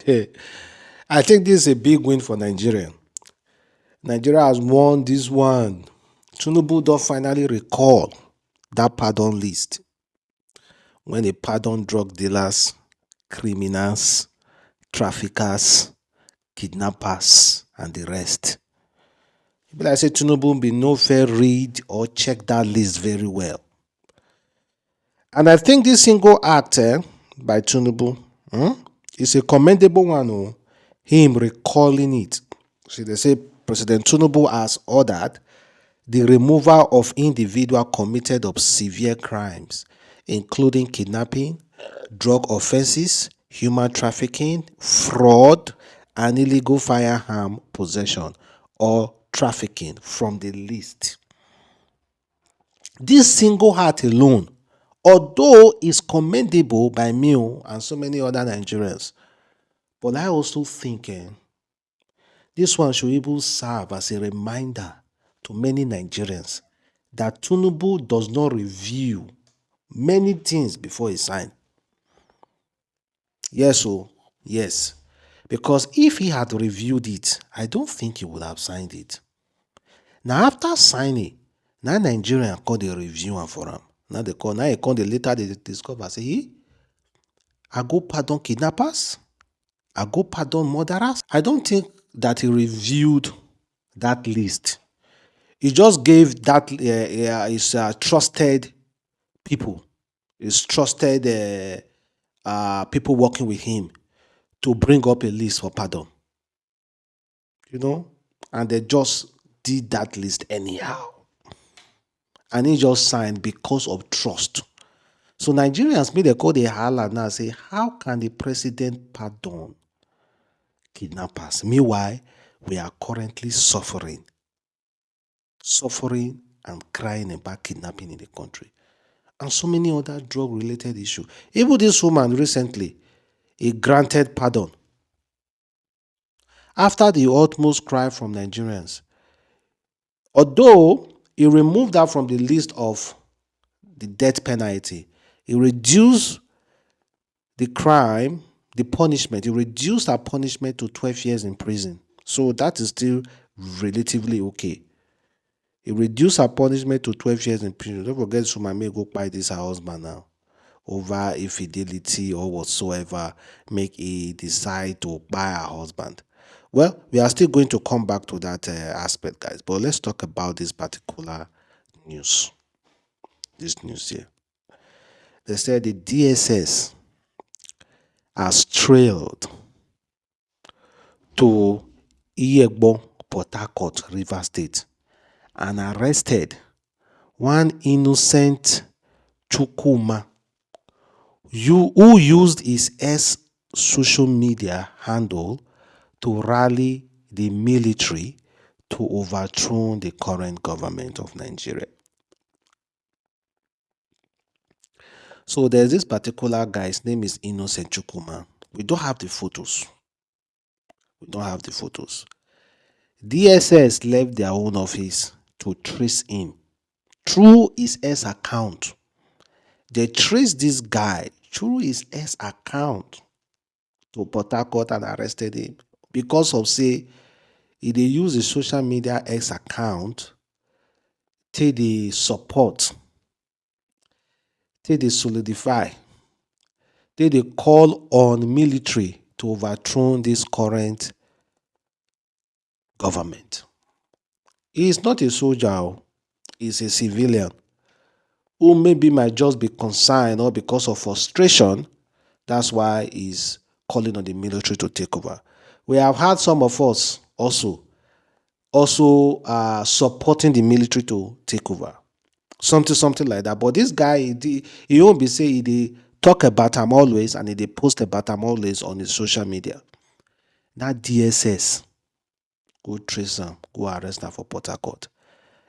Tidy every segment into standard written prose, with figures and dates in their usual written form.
I think this is a big win for Nigeria. Nigeria has won this one. Tinubu don finally recall that pardon list when they pardon drug dealers, criminals, traffickers, kidnappers, and the rest. E be like say Tinubu bin no fair read or check that list very well. And I think this single act by Tinubu is a commendable one. Oh, him recalling it. See, they say President Tinubu has ordered the removal of individual committed of severe crimes, including kidnapping, drug offenses, human trafficking, fraud, and illegal firearm possession or trafficking from the list. This single act alone, although is commendable by me and so many other Nigerians, but I also think this one should even serve as a reminder to many Nigerians that Tinubu does not review many things before he signs. Yes, yes. Because if he had reviewed it, I don't think he would have signed it. Now, after signing, now Nigerian call the review and for him. Now they call, now he call the later they discover, say, I go pardon kidnappers, I go pardon murderers. I don't think that he reviewed that list. He just gave that his trusted people, his trusted people working with him to bring up a list for pardon. And they just did that list anyhow. And he just signed because of trust. So Nigerians made a call the holla now say, how can the president pardon kidnappers? Meanwhile, we are currently suffering and crying about kidnapping in the country. And so many other drug-related issues. Even this woman recently, he granted pardon. After the utmost cry from Nigerians, although he removed that from the list of the death penalty, he reduced the crime, the punishment, he reduced our punishment to 12 years in prison. So that is still relatively okay. He reduced her punishment to 12 years in prison. Don't forget, Suma may go buy this her husband now over infidelity or whatsoever, make he decide to buy her husband. Well, we are still going to come back to that aspect, guys. But let's talk about this particular news. This news here. They said the DSS has trailed to Iyegbo, Port Harcourt, River State, and arrested one innocent Chukuma who used his social media handle to rally the military to overthrow the current government of Nigeria. So there's this particular guy, his name is Innocent Chukuma. We don't have the photos. DSS left their own office to trace him through his S account. They traced this guy through his S account to Port Harcourt and arrested him because of say he dey use the social media X account take dey support, take dey solidify, take dey call on military to overthrow this current government. He is not a soldier, he is a civilian who maybe might just be concerned or because of frustration. That's why he's calling on the military to take over. We have had some of us also supporting the military to take over. Something like that. But this guy, he won't be saying he talk about him always and he post about him always on his social media. That DSS go trace him, go arrest him for Port Harcourt.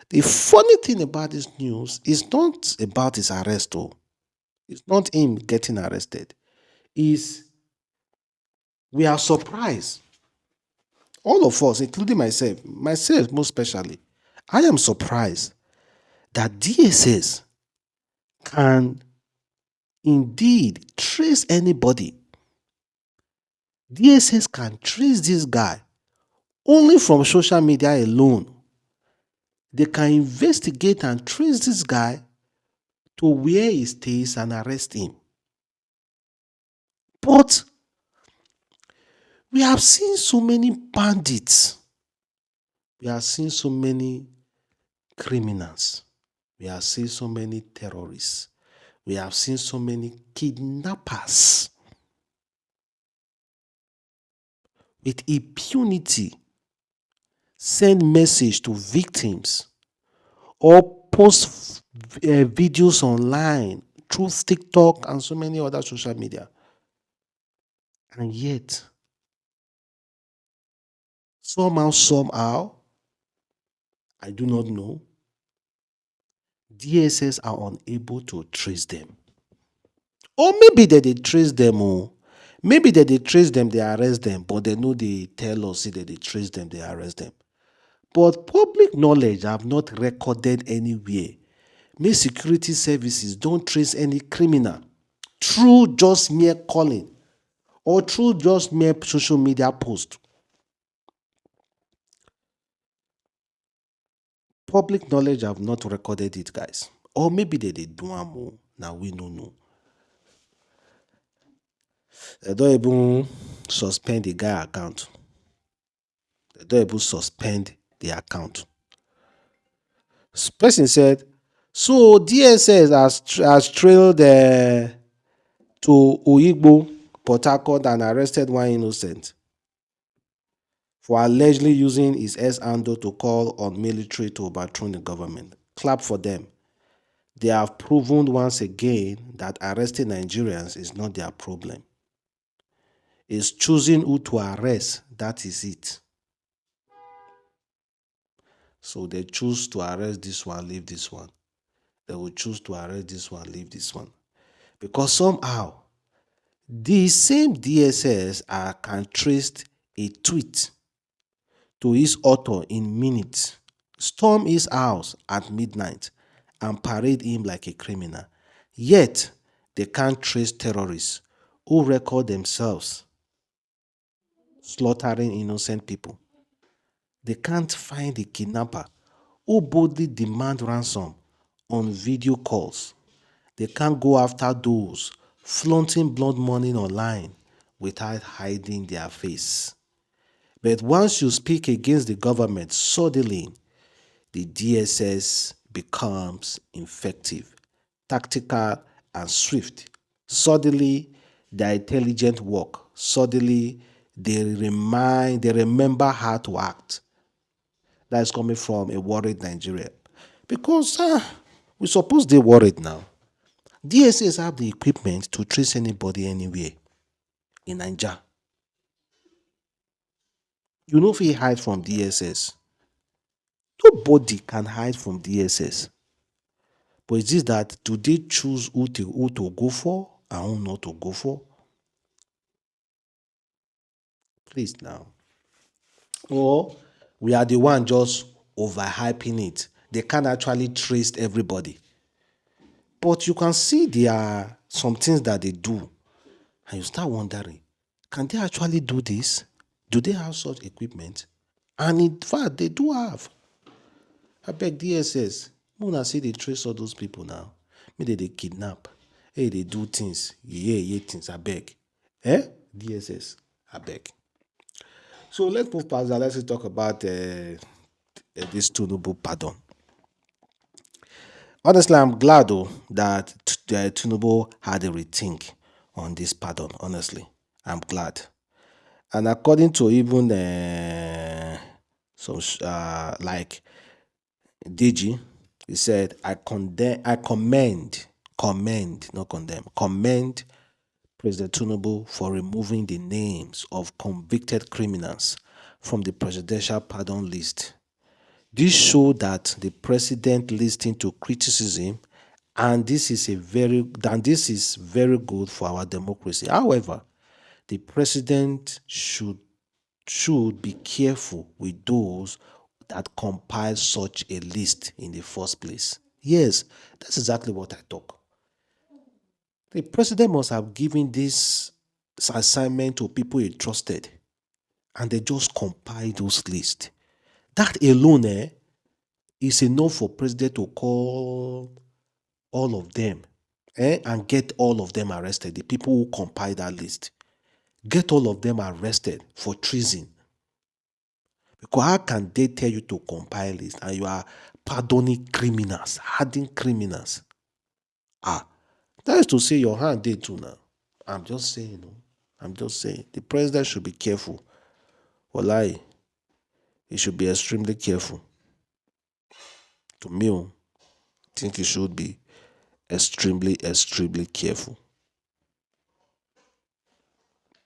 The funny thing about this news is not about his arrest, though. It's not him getting arrested. We are surprised. All of us, including myself most especially, I am surprised that DSS can indeed trace anybody DSS can trace this guy only from social media alone. They can investigate and trace this guy to where he stays and arrest him. But we have seen so many bandits. We have seen so many criminals. We have seen so many terrorists. We have seen so many kidnappers with impunity send message to victims or post videos online through TikTok and so many other social media. And yet, somehow, I do not know, DSS are unable to trace them. Or maybe they trace them. Maybe they trace them, they arrest them, but they know they tell us, say that they trace them, they arrest them. But public knowledge have not recorded anywhere. Make security services don't trace any criminal through just mere calling or through just mere social media post. Public knowledge have not recorded it, guys. Or maybe they do more. Now we don't know. They don't even suspend the guy account. They don't even suspend the account. Person said, so DSS has trailed to Oyigbo, Port Harcourt, and arrested one innocent for allegedly using his S-handle to call on military to overthrow the government. Clap for them. They have proven once again that arresting Nigerians is not their problem. It's choosing who to arrest, that is it. So they choose to arrest this one, leave this one. They will choose to arrest this one, leave this one. Because somehow, the same DSS can trace a tweet to his author in minutes, storm his house at midnight, and parade him like a criminal. Yet, they can't trace terrorists who record themselves slaughtering innocent people. They can't find a kidnapper who boldly demand ransom on video calls. They can't go after those flaunting blood money online without hiding their face. But once you speak against the government, suddenly the DSS becomes effective, tactical, and swift. Suddenly, their intelligent work. Suddenly, they remember how to act. That is coming from a worried Nigeria. Because we suppose they're worried now. DSS have the equipment to trace anybody anywhere in Nigeria. You know if he hide from DSS. Nobody can hide from DSS. But it's just that do they choose who to go for and who not to go for? Please now. Or we are the one just overhyping it. They can't actually trace everybody. But you can see there are some things that they do. And you start wondering, can they actually do this? Do they have such equipment? And in fact, they do have. I beg DSS. Muna say they trace all those people now. Maybe they kidnap. Hey, they do things. Yeah, things. I beg. DSS. I beg. So let's move past that. Let's talk about this Tinubu pardon. Honestly, I'm glad though that Tinubu had a rethink on this pardon. Honestly, I'm glad. And according to even some like DG, he said, I commend President Tinubu for removing the names of convicted criminals from the presidential pardon list. This showed that the president listened to criticism, and this is very good for our democracy. However, the president should be careful with those that compile such a list in the first place. Yes, that's exactly what I talk. The president must have given this assignment to people he trusted, and they just compile those lists. That alone is enough for president to call all of them and get all of them arrested. The people who compile that list, get all of them arrested for treason. Because how can they tell you to compile list and you are pardoning criminals, hardened criminals? That is to say your hand did too now. I'm just saying, I'm just saying. The president should be careful. Wallahi, he should be extremely careful. To me, I think he should be extremely careful.